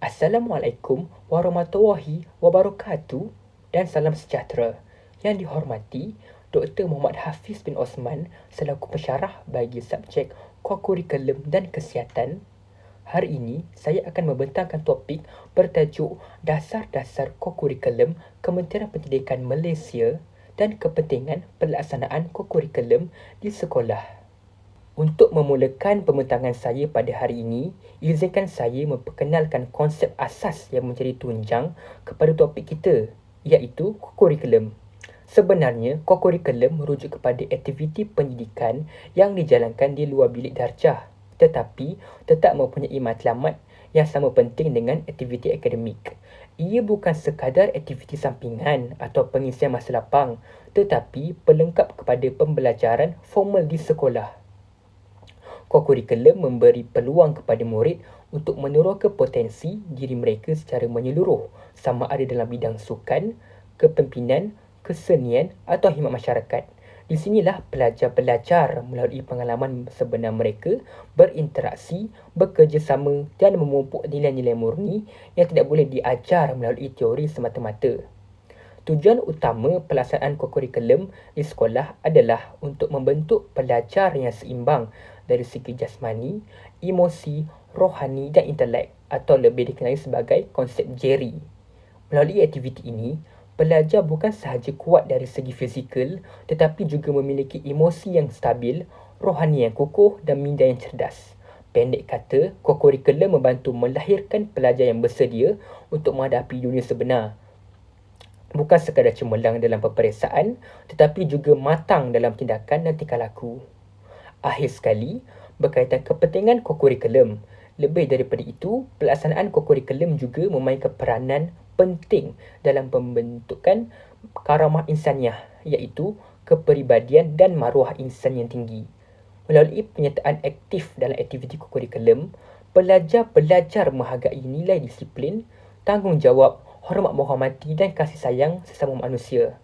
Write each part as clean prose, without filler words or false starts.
Assalamualaikum warahmatullahi wabarakatuh dan salam sejahtera. Yang dihormati Dr. Muhammad Hafiz bin Osman selaku pensyarah bagi subjek kokurikulum dan kesihatan. Hari ini saya akan membentangkan topik bertajuk Dasar-dasar kokurikulum Kementerian Pendidikan Malaysia dan kepentingan pelaksanaan kokurikulum di sekolah. Untuk memulakan pembentangan saya pada hari ini, izinkan saya memperkenalkan konsep asas yang menjadi tunjang kepada topik kita, iaitu kokurikulum. Sebenarnya, kokurikulum merujuk kepada aktiviti pendidikan yang dijalankan di luar bilik darjah, tetapi tetap mempunyai matlamat yang sama penting dengan aktiviti akademik. Ia bukan sekadar aktiviti sampingan atau pengisian masa lapang, tetapi pelengkap kepada pembelajaran formal di sekolah. Kokurikulum memberi peluang kepada murid untuk meneroka potensi diri mereka secara menyeluruh, sama ada dalam bidang sukan, kepimpinan, kesenian atau khidmat masyarakat. Di sinilah pelajar belajar melalui pengalaman sebenar mereka, berinteraksi, bekerjasama dan memupuk nilai-nilai murni yang tidak boleh diajar melalui teori semata-mata. Tujuan utama pelaksanaan kokurikulum di sekolah adalah untuk membentuk pelajar yang seimbang dari segi jasmani, emosi, rohani dan intelek atau lebih dikenali sebagai konsep JERI. Melalui aktiviti ini, pelajar bukan sahaja kuat dari segi fizikal tetapi juga memiliki emosi yang stabil, rohani yang kukuh dan minda yang cerdas. Pendek kata, kokurikulum membantu melahirkan pelajar yang bersedia untuk menghadapi dunia sebenar. Bukan sekadar cemerlang dalam peperiksaan, tetapi juga matang dalam tindakan dan tingkah laku. Akhir sekali, berkaitan kepentingan kokurikulum. Lebih daripada itu, pelaksanaan kokurikulum juga memainkan peranan penting dalam pembentukan karamah insaniah, iaitu kepribadian dan maruah insan yang tinggi. Melalui penyertaan aktif dalam aktiviti kokurikulum, pelajar belajar menghargai nilai disiplin, tanggungjawab, hormat menghormati dan kasih sayang sesama manusia.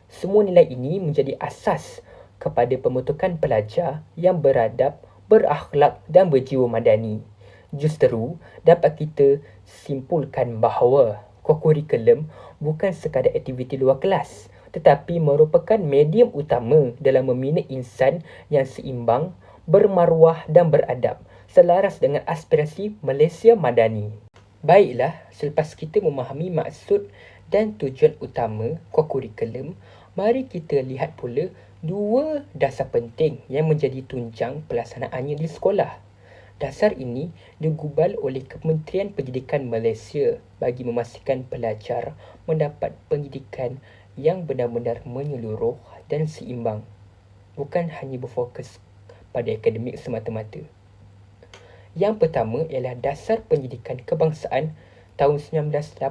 Semua nilai ini menjadi asas kepada pembentukan pelajar yang beradab, berakhlak dan berjiwa madani. Justeru, dapat kita simpulkan bahawa kokurikulum bukan sekadar aktiviti luar kelas, tetapi merupakan medium utama dalam membina insan yang seimbang, bermaruah dan beradab, selaras dengan aspirasi Malaysia Madani. Baiklah, selepas kita memahami maksud dan tujuan utama kokurikulum, mari kita lihat pula dua dasar penting yang menjadi tunjang pelaksanaannya di sekolah. Dasar ini digubal oleh Kementerian Pendidikan Malaysia bagi memastikan pelajar mendapat pendidikan yang benar-benar menyeluruh dan seimbang, bukan hanya berfokus pada akademik semata-mata. Yang pertama ialah Dasar Pendidikan Kebangsaan tahun 1988.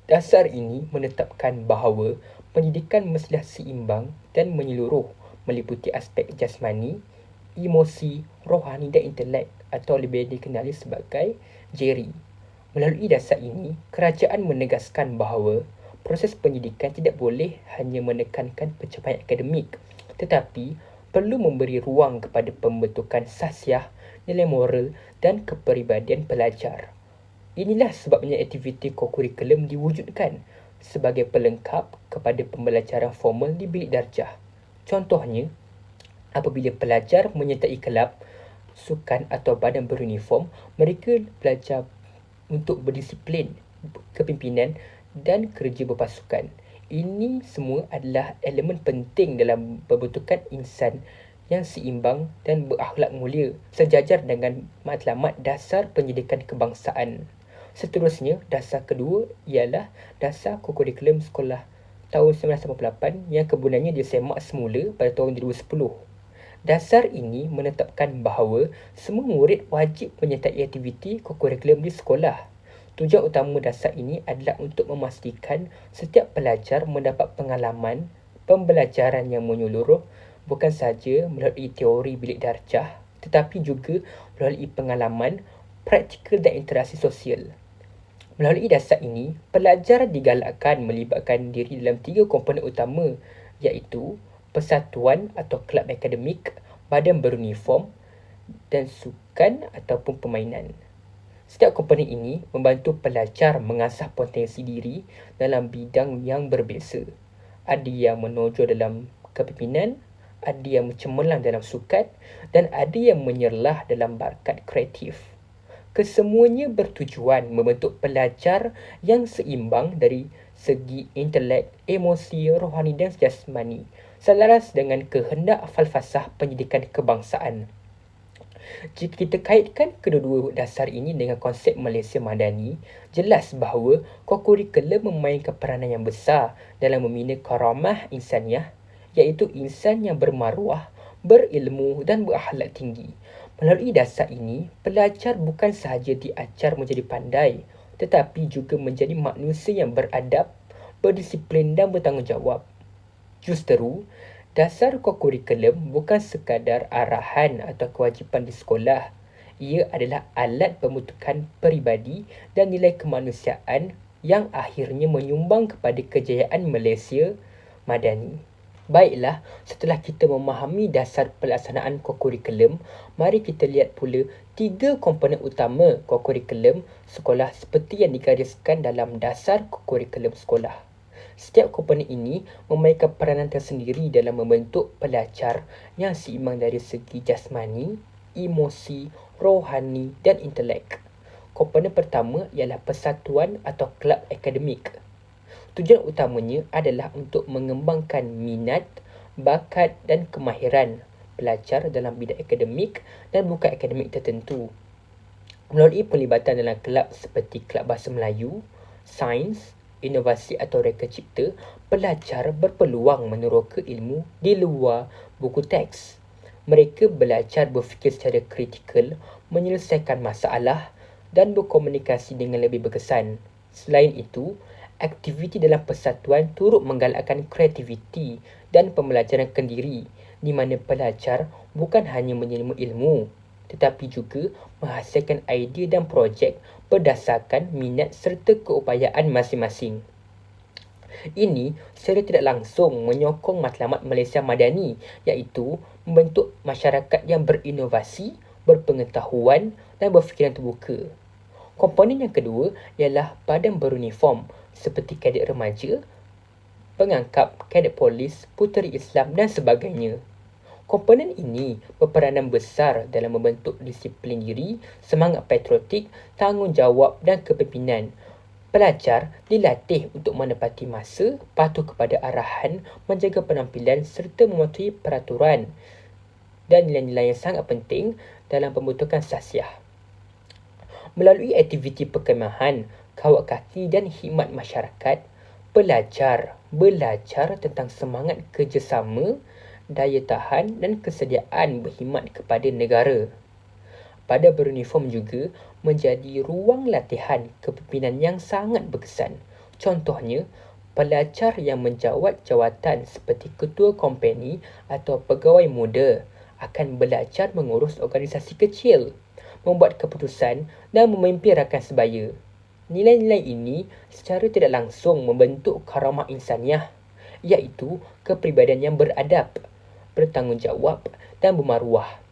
Dasar ini menetapkan bahawa pendidikan mestilah seimbang dan menyeluruh, meliputi aspek jasmani, emosi, rohani dan intelek atau lebih dikenali sebagai JERI. Melalui dasar ini, kerajaan menegaskan bahawa proses pendidikan tidak boleh hanya menekankan pencapaian akademik, tetapi perlu memberi ruang kepada pembentukan sasiah, nilai moral dan kepribadian pelajar. Inilah sebabnya aktiviti kokurikulum diwujudkan sebagai pelengkap kepada pembelajaran formal di bilik darjah. Contohnya, apabila pelajar menyertai kelab, sukan atau badan beruniform, mereka belajar untuk berdisiplin, kepimpinan dan kerja berpasukan. Ini semua adalah elemen penting dalam pembentukan insan yang seimbang dan berakhlak mulia, sejajar dengan matlamat Dasar Pendidikan Kebangsaan. Seterusnya, dasar kedua ialah Dasar Kokurikulum Sekolah tahun 1988 yang kebenarnya disemak semula pada tahun 2010. Dasar ini menetapkan bahawa semua murid wajib menyertai aktiviti kokurikulum di sekolah. Tujuan utama dasar ini adalah untuk memastikan setiap pelajar mendapat pengalaman pembelajaran yang menyeluruh, bukan sahaja melalui teori bilik darjah, tetapi juga melalui pengalaman, praktikal dan interaksi sosial. Melalui dasar ini, pelajar digalakkan melibatkan diri dalam 3 komponen utama, iaitu persatuan atau kelab akademik, badan beruniform dan sukan ataupun permainan. Setiap komponen ini membantu pelajar mengasah potensi diri dalam bidang yang berbeza. Ada yang menonjol dalam kepimpinan, ada yang cemerlang dalam sukan dan ada yang menyerlah dalam bakat kreatif. Kesemuanya bertujuan membentuk pelajar yang seimbang dari segi intelek, emosi, rohani dan jasmani, selaras dengan kehendak falsafah pendidikan kebangsaan. Jika kita kaitkan kedua-dua dasar ini dengan konsep Malaysia Madani, jelas bahawa kokurikulum memainkan peranan yang besar dalam membina karamah insaniah, iaitu insan yang bermaruah, berilmu dan berakhlak tinggi. Melalui dasar ini, pelajar bukan sahaja diajar menjadi pandai, tetapi juga menjadi manusia yang beradab, berdisiplin dan bertanggungjawab. Justeru, dasar kokurikulum bukan sekadar arahan atau kewajipan di sekolah. Ia adalah alat pembentukan peribadi dan nilai kemanusiaan yang akhirnya menyumbang kepada kejayaan Malaysia Madani. Baiklah, setelah kita memahami dasar pelaksanaan kokurikulum, mari kita lihat pula 3 komponen utama kokurikulum sekolah seperti yang digariskan dalam dasar kokurikulum sekolah. Setiap komponen ini memainkan peranan tersendiri dalam membentuk pelajar yang seimbang dari segi jasmani, emosi, rohani dan intelek. Komponen pertama ialah persatuan atau kelab akademik. Tujuan utamanya adalah untuk mengembangkan minat, bakat dan kemahiran pelajar dalam bidang akademik dan bukan akademik tertentu. Melalui pelibatan dalam kelab seperti Kelab Bahasa Melayu, Sains, Inovasi atau Reka Cipta, pelajar berpeluang meneroka ilmu di luar buku teks. Mereka belajar berfikir secara kritikal, menyelesaikan masalah dan berkomunikasi dengan lebih berkesan. Selain itu, aktiviti dalam persatuan turut menggalakkan kreativiti dan pembelajaran kendiri, di mana pelajar bukan hanya menyelima ilmu, tetapi juga menghasilkan idea dan projek berdasarkan minat serta keupayaan masing-masing. Ini secara tidak langsung menyokong matlamat Malaysia Madani, iaitu membentuk masyarakat yang berinovasi, berpengetahuan dan berfikiran terbuka. Komponen yang kedua ialah badan beruniform seperti kadet remaja, pengangkap, kadet polis, puteri Islam dan sebagainya. Komponen ini berperanan besar dalam membentuk disiplin diri, semangat patriotik, tanggungjawab dan kepimpinan. Pelajar dilatih untuk menepati masa, patuh kepada arahan, menjaga penampilan serta mematuhi peraturan dan nilai-nilai yang sangat penting dalam pembentukan sahsiah. Melalui aktiviti perkemahan, kawat kaki dan khidmat masyarakat, pelajar belajar tentang semangat kerjasama, daya tahan dan kesediaan berkhidmat kepada negara. Pada beruniform juga menjadi ruang latihan kepimpinan yang sangat berkesan. Contohnya, pelajar yang menjawat jawatan seperti ketua kompeni atau pegawai muda akan belajar mengurus organisasi kecil, membuat keputusan dan memimpin rakan sebaya. Nilai-nilai ini secara tidak langsung membentuk karamah insaniah, iaitu kepribadian yang beradab, bertanggungjawab dan bermaruah.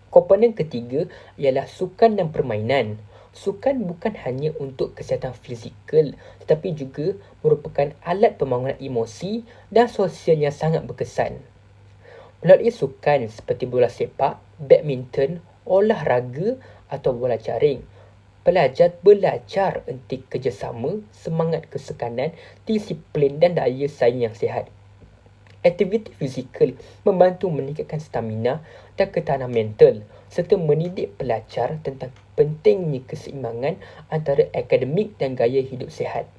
Komponen ketiga ialah sukan dan permainan. Sukan bukan hanya untuk kesihatan fizikal, tetapi juga merupakan alat pembangunan emosi dan sosial yang sangat berkesan. Melalui sukan seperti bola sepak, badminton, olahraga atau bola jaring, pelajar belajar erti kerjasama, semangat kesekanan, disiplin dan daya saing yang sihat. Aktiviti fizikal membantu meningkatkan stamina dan ketahanan mental serta mendidik pelajar tentang pentingnya keseimbangan antara akademik dan gaya hidup sihat.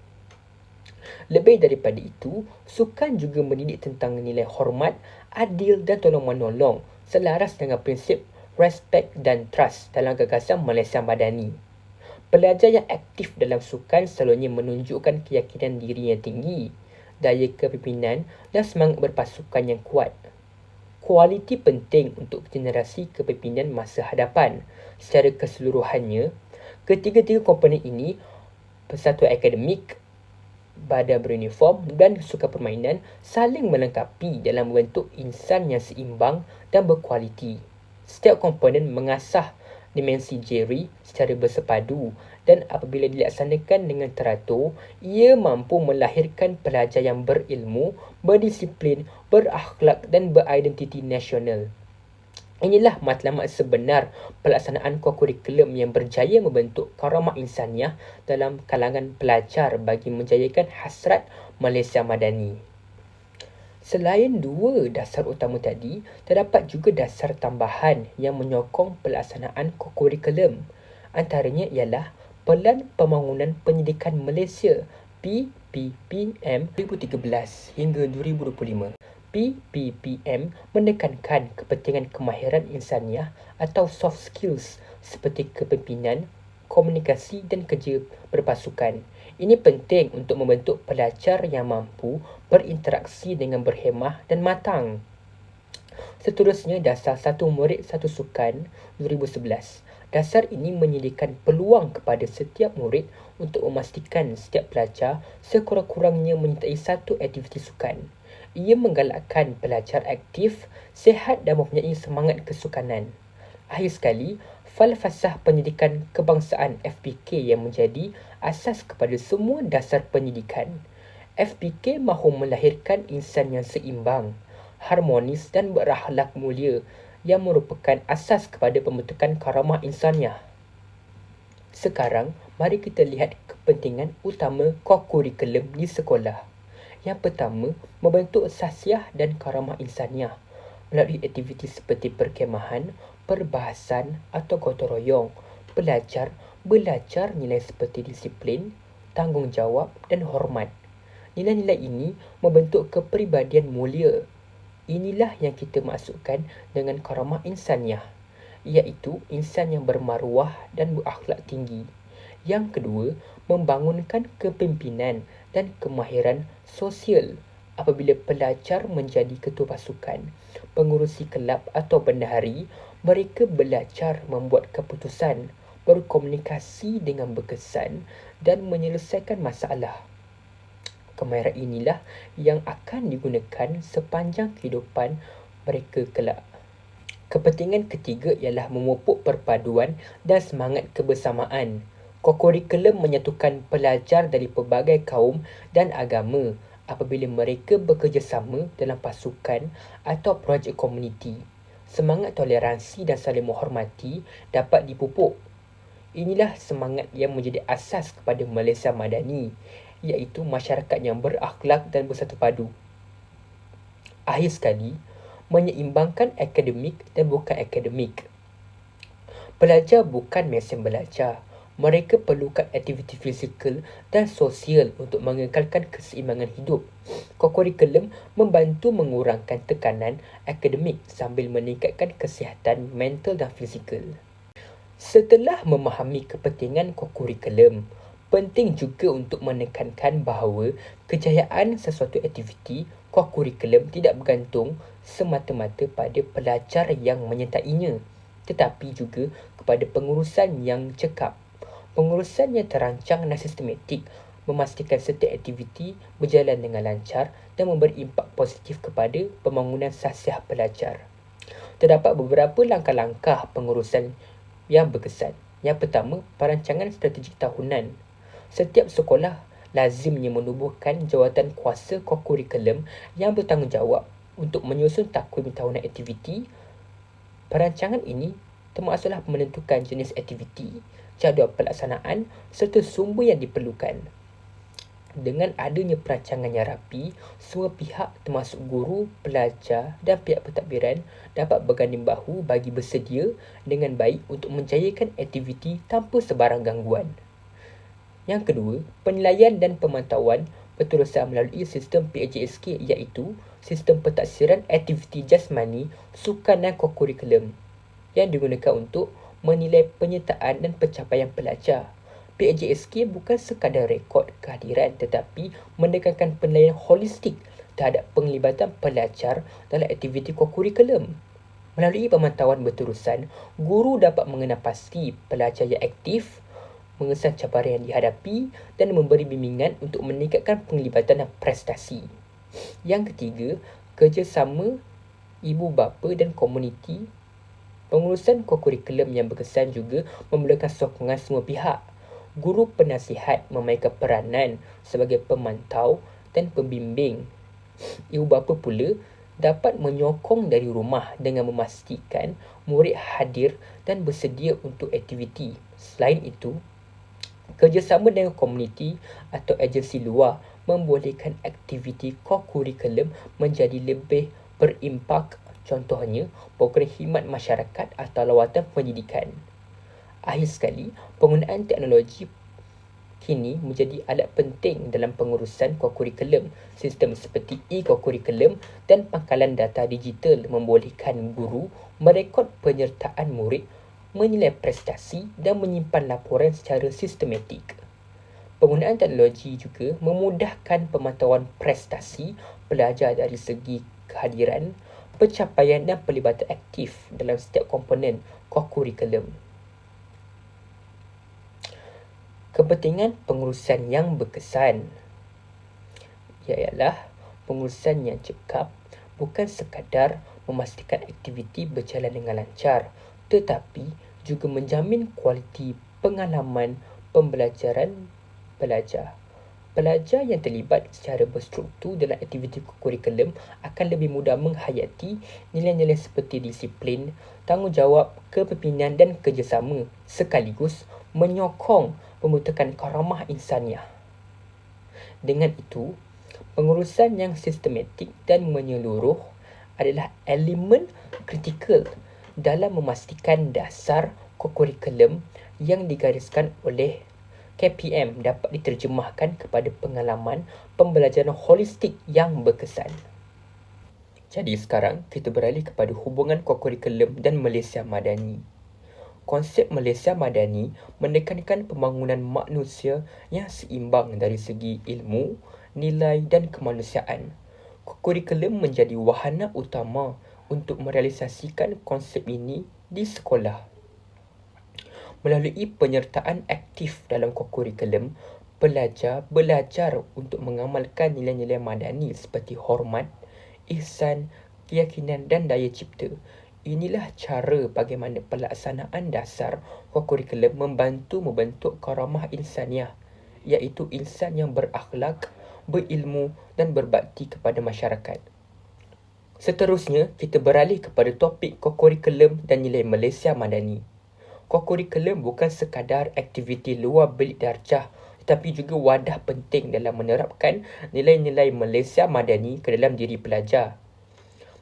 Lebih daripada itu, sukan juga mendidik tentang nilai hormat, adil dan tolong-menolong selaras dengan prinsip respect dan trust dalam gagasan Malaysia Madani. Pelajar yang aktif dalam sukan selalunya menunjukkan keyakinan diri yang tinggi, daya kepimpinan dan semangat berpasukan yang kuat. Kualiti penting untuk generasi kepimpinan masa hadapan. Secara keseluruhannya, ketiga-tiga komponen ini, persatuan akademik, badan beruniform dan sukan permainan saling melengkapi dalam membentuk insan yang seimbang dan berkualiti. Setiap komponen mengasah dimensi Jerry secara bersepadu dan apabila dilaksanakan dengan teratur, ia mampu melahirkan pelajar yang berilmu, berdisiplin, berakhlak dan beridentiti nasional. Inilah matlamat sebenar pelaksanaan kurikulum yang berjaya membentuk karamah insaniah dalam kalangan pelajar bagi menjayakan hasrat Malaysia Madani. Selain dua dasar utama tadi, terdapat juga dasar tambahan yang menyokong pelaksanaan kurikulum. Antaranya ialah Pelan Pembangunan Pendidikan Malaysia PPPM 2013 hingga 2025. PPPM menekankan kepentingan kemahiran insaniah atau soft skills seperti kepimpinan, komunikasi dan kerja berpasukan. Ini penting untuk membentuk pelajar yang mampu berinteraksi dengan berhemah dan matang. Seterusnya, Dasar Satu Murid Satu Sukan 2011. Dasar ini menyediakan peluang kepada setiap murid untuk memastikan setiap pelajar sekurang-kurangnya menyertai satu aktiviti sukan. Ia menggalakkan pelajar aktif, sihat dan mempunyai semangat kesukanan. Akhir sekali, Falsafah Pendidikan Kebangsaan FPK yang menjadi asas kepada semua dasar pendidikan. FPK mahu melahirkan insan yang seimbang, harmonis dan berakhlak mulia yang merupakan asas kepada pembentukan karamah insaniah. Sekarang, mari kita lihat kepentingan utama kurikulum di sekolah. Yang pertama, membentuk sahsiah dan karamah insaniah melalui aktiviti seperti perkemahan, perbahasan atau gotong royong. Pelajar belajar nilai seperti disiplin, tanggungjawab dan hormat. Nilai-nilai ini membentuk kepribadian mulia. Inilah yang kita maksudkan dengan karamah insaniah, iaitu insan yang bermaruah dan berakhlak tinggi. Yang kedua, membangunkan kepimpinan dan kemahiran sosial. Apabila pelajar menjadi ketua pasukan, pengurusi kelab atau bendahari, mereka belajar membuat keputusan, berkomunikasi dengan berkesan dan menyelesaikan masalah. Kemahiran inilah yang akan digunakan sepanjang kehidupan mereka kelak. Kepentingan ketiga ialah memupuk perpaduan dan semangat kebersamaan. Kurikulum menyatukan pelajar dari pelbagai kaum dan agama apabila mereka bekerjasama dalam pasukan atau projek komuniti. Semangat toleransi dan saling menghormati dapat dipupuk. Inilah semangat yang menjadi asas kepada Malaysia Madani, iaitu masyarakat yang berakhlak dan bersatu padu. Akhir sekali, menyeimbangkan akademik dan bukan akademik. Pelajar bukan mesin belajar. Mereka perlukan aktiviti fizikal dan sosial untuk mengekalkan keseimbangan hidup. Kurikulum membantu mengurangkan tekanan akademik sambil meningkatkan kesihatan mental dan fizikal. Setelah memahami kepentingan kurikulum, penting juga untuk menekankan bahawa kejayaan sesuatu aktiviti kurikulum tidak bergantung semata-mata pada pelajar yang menyertainya, tetapi juga kepada pengurusan yang cekap. Pengurusan yang terancang dan sistematik memastikan setiap aktiviti berjalan dengan lancar dan memberi impak positif kepada pembangunan sahsiah pelajar. Terdapat beberapa langkah-langkah pengurusan yang berkesan. Yang pertama, perancangan strategik tahunan. Setiap sekolah lazimnya menubuhkan jawatan kuasa kurikulum yang bertanggungjawab untuk menyusun takwim tahunan aktiviti. Perancangan ini termasuklah menentukan jenis aktiviti, jadual pelaksanaan serta sumber yang diperlukan. Dengan adanya perancangan yang rapi, semua pihak termasuk guru, pelajar dan pihak pentadbiran dapat berganding bahu bagi bersedia dengan baik untuk menjayakan aktiviti tanpa sebarang gangguan. Yang kedua, penilaian dan pemantauan berterusan melalui sistem PAJSK, iaitu sistem pentaksiran aktiviti jasmani, sukan dan kurikulum yang digunakan untuk menilai penyertaan dan pencapaian pelajar. PAJSK bukan sekadar rekod kehadiran tetapi menekankan penilaian holistik terhadap penglibatan pelajar dalam aktiviti kurikulum. Melalui pemantauan berterusan, guru dapat mengenal pasti pelajar yang aktif, mengesan cabaran yang dihadapi dan memberi bimbingan untuk meningkatkan penglibatan dan prestasi. Yang ketiga, kerjasama ibu bapa dan komuniti Pengurusan kurikulum yang berkesan juga memerlukan sokongan semua pihak. Guru penasihat memainkan peranan sebagai pemantau dan pembimbing. Ibu bapa pula dapat menyokong dari rumah dengan memastikan murid hadir dan bersedia untuk aktiviti. Selain itu, kerjasama dengan komuniti atau agensi luar membolehkan aktiviti kokurikulum menjadi lebih berimpak. Contohnya, program khidmat masyarakat atau lawatan pendidikan. Akhir sekali, penggunaan teknologi kini menjadi alat penting dalam pengurusan kokurikulum. Sistem seperti e-kokurikulum dan pangkalan data digital membolehkan guru merekod penyertaan murid, menilai prestasi dan menyimpan laporan secara sistematik. Penggunaan teknologi juga memudahkan pemantauan prestasi pelajar dari segi kehadiran, pencapaian dan pelibatan aktif dalam setiap komponen kokurikulum. Kepentingan pengurusan yang berkesan ialah pengurusan yang cekap bukan sekadar memastikan aktiviti berjalan dengan lancar, tetapi juga menjamin kualiti pengalaman pembelajaran pelajar. Pelajar yang terlibat secara berstruktur dalam aktiviti kurikulum akan lebih mudah menghayati nilai-nilai seperti disiplin, tanggungjawab, kepimpinan dan kerjasama, sekaligus menyokong pembentukan karamah insaniah. Dengan itu, pengurusan yang sistematik dan menyeluruh adalah elemen kritikal dalam memastikan dasar kurikulum yang digariskan oleh KPM dapat diterjemahkan kepada pengalaman pembelajaran holistik yang berkesan. Jadi sekarang kita beralih kepada hubungan kurikulum dan Malaysia Madani. Konsep Malaysia Madani menekankan pembangunan manusia yang seimbang dari segi ilmu, nilai dan kemanusiaan. Kurikulum menjadi wahana utama untuk merealisasikan konsep ini di sekolah. Melalui penyertaan aktif dalam kurikulum, pelajar belajar untuk mengamalkan nilai-nilai madani seperti hormat, ihsan, keyakinan dan daya cipta. Inilah cara bagaimana pelaksanaan dasar kurikulum membantu membentuk karamah insaniah, iaitu insan yang berakhlak, berilmu dan berbakti kepada masyarakat. Seterusnya, kita beralih kepada topik kurikulum dan nilai Malaysia Madani. Kurikulum bukan sekadar aktiviti luar bilik darjah, tetapi juga wadah penting dalam menerapkan nilai-nilai Malaysia Madani ke dalam diri pelajar.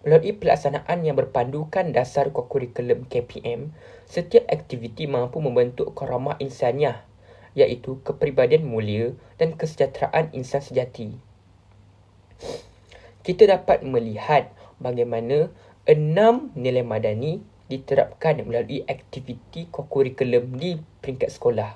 Melalui pelaksanaan yang berpandukan dasar kurikulum KPM, setiap aktiviti mampu membentuk karamah insaniah, iaitu kepribadian mulia dan kesejahteraan insan sejati. Kita dapat melihat bagaimana 6 nilai madani diterapkan melalui aktiviti kurikulum di peringkat sekolah.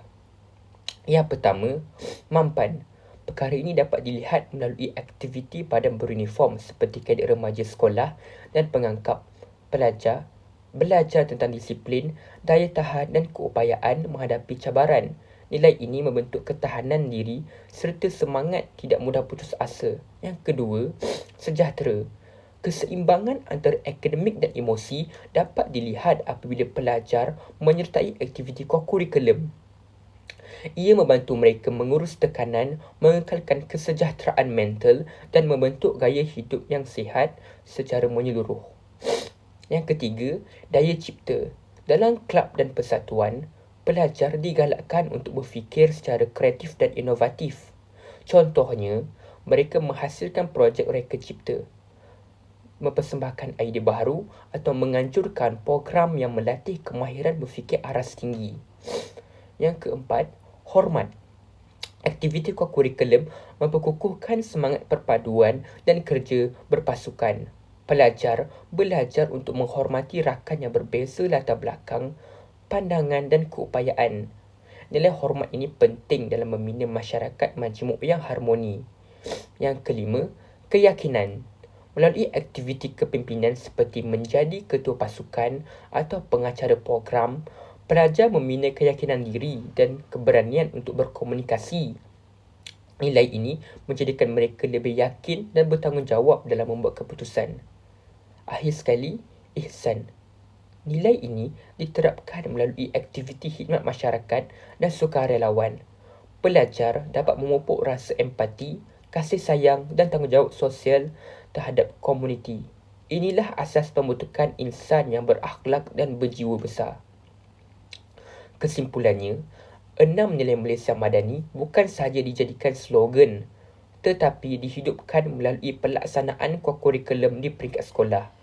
Yang pertama, mampan. Perkara ini dapat dilihat melalui aktiviti badan beruniform seperti kadet remaja sekolah dan pengangkap. Pelajar belajar tentang disiplin, daya tahan dan keupayaan menghadapi cabaran. Nilai ini membentuk ketahanan diri serta semangat tidak mudah putus asa. Yang kedua, sejahtera. Keseimbangan antara akademik dan emosi dapat dilihat apabila pelajar menyertai aktiviti kurikulum. Ia membantu mereka mengurus tekanan, mengekalkan kesejahteraan mental dan membentuk gaya hidup yang sihat secara menyeluruh. Yang ketiga, daya cipta. Dalam kelab dan persatuan, pelajar digalakkan untuk berfikir secara kreatif dan inovatif. Contohnya, mereka menghasilkan projek reka cipta, mempersembahkan idea baru atau menganjurkan program yang melatih kemahiran berfikir aras tinggi. Yang keempat, hormat. Aktiviti kurikulum memperkukuhkan semangat perpaduan dan kerja berpasukan. Pelajar belajar untuk menghormati rakan yang berbeza latar belakang, pandangan dan keupayaan. Nilai hormat ini penting dalam membina masyarakat majmuk yang harmoni. Yang kelima, keyakinan. Melalui aktiviti kepimpinan seperti menjadi ketua pasukan atau pengacara program, pelajar membina keyakinan diri dan keberanian untuk berkomunikasi. Nilai ini menjadikan mereka lebih yakin dan bertanggungjawab dalam membuat keputusan. Akhir sekali, ihsan. Nilai ini diterapkan melalui aktiviti khidmat masyarakat dan sukarelawan. Pelajar dapat memupuk rasa empati, kasih sayang dan tanggungjawab sosial terhadap komuniti. Inilah asas pembentukan insan yang berakhlak dan berjiwa besar. Kesimpulannya, 6 nilai Malaysia Madani bukan sahaja dijadikan slogan tetapi dihidupkan melalui pelaksanaan kurikulum di peringkat sekolah.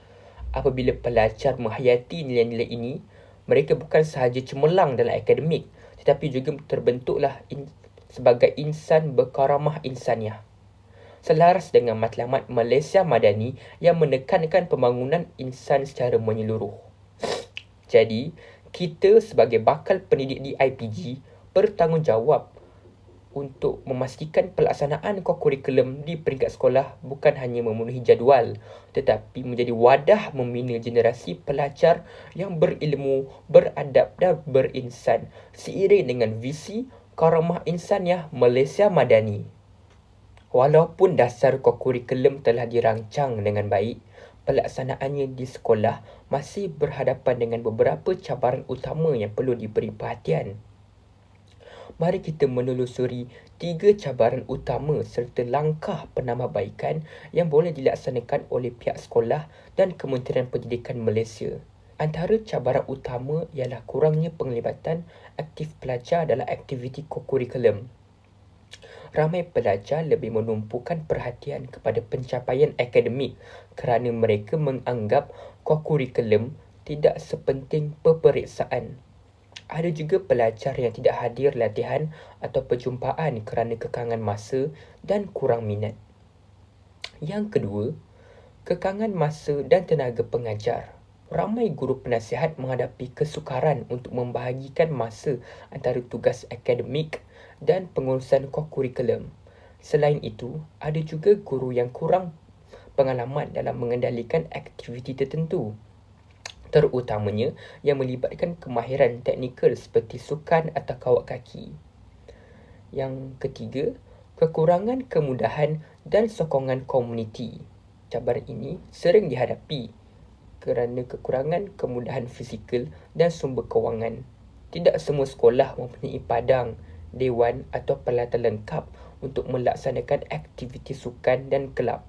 Apabila pelajar menghayati nilai-nilai ini, mereka bukan sahaja cemerlang dalam akademik tetapi juga terbentuklah sebagai insan berkaramah insaniah. Selaras dengan matlamat Malaysia Madani yang menekankan pembangunan insan secara menyeluruh. Jadi, kita sebagai bakal pendidik di IPG bertanggungjawab untuk memastikan pelaksanaan kurikulum di peringkat sekolah bukan hanya memenuhi jadual tetapi menjadi wadah membina generasi pelajar yang berilmu, beradab dan berinsan seiring dengan visi karamah insaniah Malaysia Madani. Walaupun dasar kurikulum telah dirancang dengan baik, pelaksanaannya di sekolah masih berhadapan dengan beberapa cabaran utama yang perlu diberi perhatian. Mari kita menelusuri 3 cabaran utama serta langkah penambahbaikan yang boleh dilaksanakan oleh pihak sekolah dan Kementerian Pendidikan Malaysia. Antara cabaran utama ialah kurangnya penglibatan aktif pelajar dalam aktiviti kurikulum. Ramai pelajar lebih menumpukan perhatian kepada pencapaian akademik kerana mereka menganggap kurikulum tidak sepenting peperiksaan. Ada juga pelajar yang tidak hadir latihan atau perjumpaan kerana kekangan masa dan kurang minat. Yang kedua, kekangan masa dan tenaga pengajar. Ramai guru penasihat menghadapi kesukaran untuk membahagikan masa antara tugas akademik dan pengurusan kurikulum. Selain itu, ada juga guru yang kurang pengalaman dalam mengendalikan aktiviti tertentu, terutamanya yang melibatkan kemahiran teknikal seperti sukan atau kawat kaki. Yang ketiga, kekurangan kemudahan dan sokongan komuniti. Cabaran ini sering dihadapi kerana kekurangan kemudahan fizikal dan sumber kewangan. Tidak semua sekolah mempunyai padang, dewan atau peralatan lengkap untuk melaksanakan aktiviti sukan dan kelab.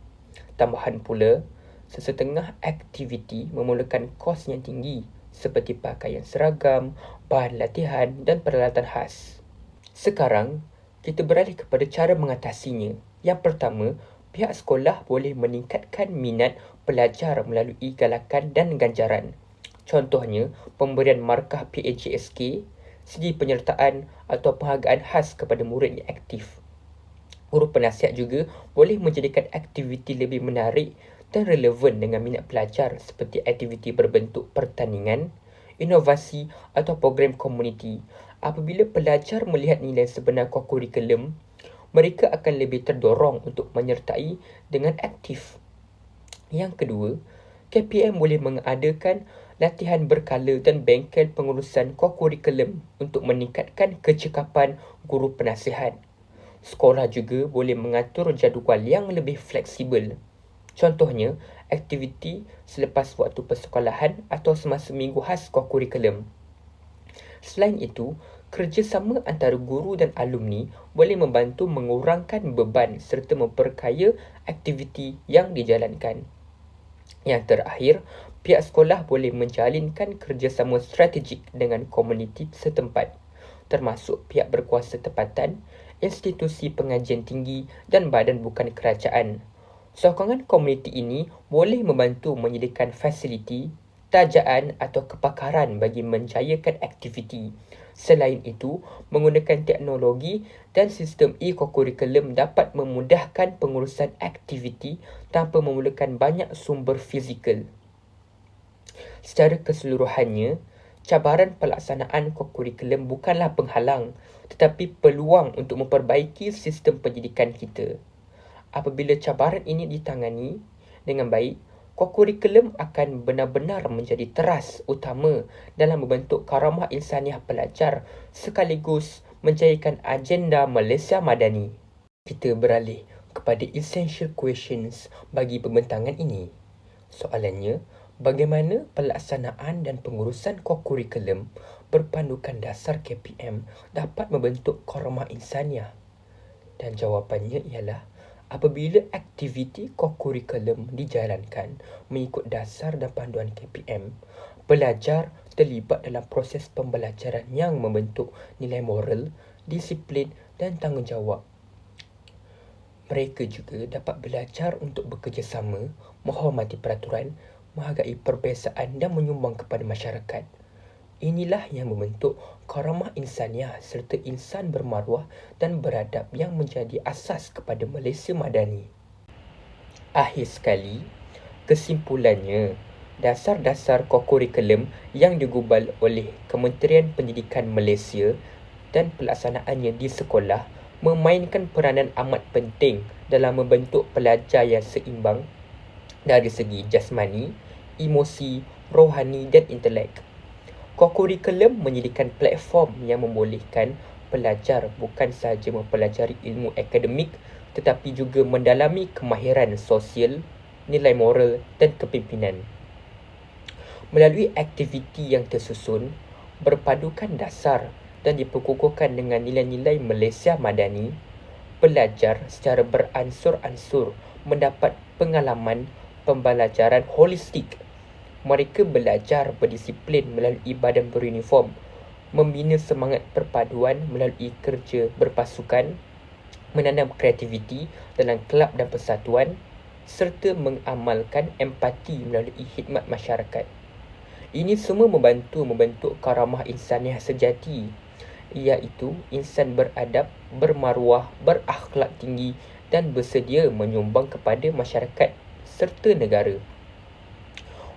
Tambahan pula, sesetengah aktiviti memerlukan kos yang tinggi seperti pakaian seragam, bahan latihan dan peralatan khas. Sekarang, kita beralih kepada cara mengatasinya. Yang pertama, pihak sekolah boleh meningkatkan minat pelajar melalui galakan dan ganjaran. Contohnya, pemberian markah PAJSK, segi penyertaan atau penghargaan khas kepada murid yang aktif. Guru penasihat juga boleh menjadikan aktiviti lebih menarik dan relevan dengan minat pelajar seperti aktiviti berbentuk pertandingan, inovasi atau program komuniti. Apabila pelajar melihat nilai sebenar kurikulum, mereka akan lebih terdorong untuk menyertai dengan aktif. Yang kedua, KPM boleh mengadakan latihan berkala dan bengkel pengurusan kurikulum untuk meningkatkan kecekapan guru penasihat. Sekolah juga boleh mengatur jadual yang lebih fleksibel. Contohnya, aktiviti selepas waktu persekolahan atau semasa minggu khas kurikulum. Selain itu, kerjasama antara guru dan alumni boleh membantu mengurangkan beban serta memperkaya aktiviti yang dijalankan. Yang terakhir, pihak sekolah boleh menjalinkan kerjasama strategik dengan komuniti setempat, termasuk pihak berkuasa tempatan, institusi pengajian tinggi dan badan bukan kerajaan. Sokongan komuniti ini boleh membantu menyediakan fasiliti, tajaan atau kepakaran bagi menjayakan aktiviti. Selain itu, menggunakan teknologi dan sistem kurikulum dapat memudahkan pengurusan aktiviti tanpa memerlukan banyak sumber fizikal. Secara keseluruhannya, cabaran pelaksanaan kurikulum bukanlah penghalang tetapi peluang untuk memperbaiki sistem pendidikan kita. Apabila cabaran ini ditangani dengan baik, kurikulum akan benar-benar menjadi teras utama dalam membentuk karamah insaniah pelajar sekaligus menjayakan agenda Malaysia Madani. Kita beralih kepada essential questions bagi pembentangan ini. Soalannya, Bagaimana pelaksanaan dan pengurusan kokurikulum berpandukan dasar KPM dapat membentuk kormah insaniah? Dan jawapannya ialah apabila aktiviti kokurikulum dijalankan mengikut dasar dan panduan KPM, pelajar terlibat dalam proses pembelajaran yang membentuk nilai moral, disiplin dan tanggungjawab. Mereka juga dapat belajar untuk bekerjasama, menghormati peraturan, menghargai perbezaan dan menyumbang kepada masyarakat. Inilah yang membentuk karamah insaniah serta insan bermaruah dan beradab yang menjadi asas kepada Malaysia Madani. Akhir sekali, kesimpulannya, dasar-dasar kokurikulum yang digubal oleh Kementerian Pendidikan Malaysia dan pelaksanaannya di sekolah memainkan peranan amat penting dalam membentuk pelajar yang seimbang dari segi jasmani, emosi, rohani dan intelek. Kokurikulum menyediakan platform yang membolehkan pelajar bukan sahaja mempelajari ilmu akademik tetapi juga mendalami kemahiran sosial, nilai moral dan kepimpinan. Melalui aktiviti yang tersusun, berpadukan dasar dan diperkukuhkan dengan nilai-nilai Malaysia Madani, pelajar secara beransur-ansur mendapat pengalaman pembelajaran holistik. Mereka belajar berdisiplin melalui badan beruniform, membina semangat perpaduan melalui kerja berpasukan, menanam kreativiti dalam kelab dan persatuan, serta mengamalkan empati melalui khidmat masyarakat. Ini semua membantu membentuk karamah insaniah sejati, iaitu insan beradab, bermaruah, berakhlak tinggi dan bersedia menyumbang kepada masyarakat serta negara.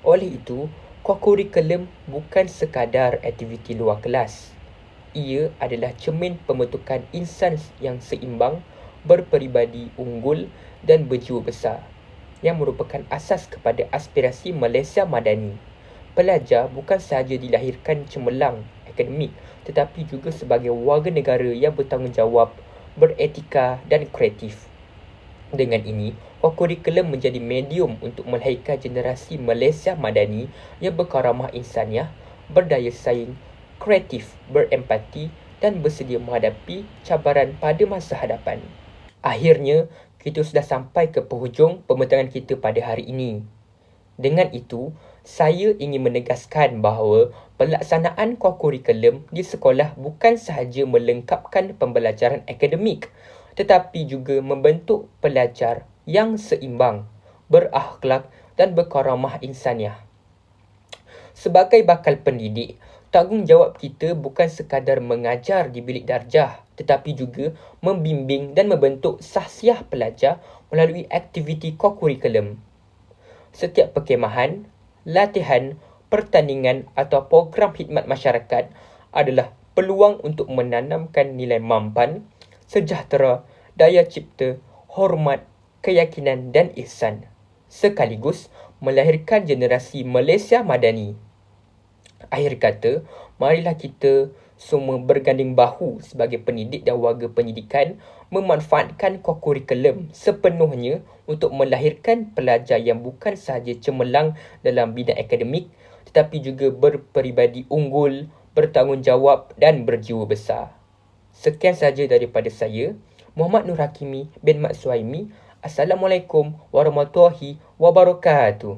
Oleh itu, kokurikulum bukan sekadar aktiviti luar kelas. Ia adalah cermin pembentukan insan yang seimbang, berperibadi unggul dan berjiwa besar, yang merupakan asas kepada aspirasi Malaysia Madani. Pelajar bukan sahaja dilahirkan cemerlang akademik, tetapi juga sebagai warga negara yang bertanggungjawab, beretika dan kreatif. Dengan ini, kokurikulum menjadi medium untuk melahirkan generasi Malaysia Madani yang berkaramah insaniah, berdaya saing, kreatif, berempati dan bersedia menghadapi cabaran pada masa hadapan. Akhirnya, kita sudah sampai ke penghujung pembincangan kita pada hari ini. Dengan itu, saya ingin menegaskan bahawa pelaksanaan kokurikulum di sekolah bukan sahaja melengkapkan pembelajaran akademik, tetapi juga membentuk pelajar yang seimbang, berakhlak dan berkaramah insaniah. Sebagai bakal pendidik, tanggungjawab kita bukan sekadar mengajar di bilik darjah, tetapi juga membimbing dan membentuk sahsiah pelajar melalui aktiviti kokurikulum. Setiap perkemahan, latihan, pertandingan atau program khidmat masyarakat adalah peluang untuk menanamkan nilai mampan, sejahtera, daya cipta, hormat, keyakinan dan ihsan, sekaligus melahirkan generasi Malaysia Madani. Akhir kata, marilah kita semua berganding bahu sebagai pendidik dan warga pendidikan memanfaatkan kokurikulum sepenuhnya untuk melahirkan pelajar yang bukan sahaja cemerlang dalam bidang akademik tetapi juga berperibadi unggul, bertanggungjawab dan berjiwa besar. Sekian sahaja daripada saya, Muhammad Nur Hakimi bin Mat Suhaimi. Assalamualaikum warahmatullahi wabarakatuh.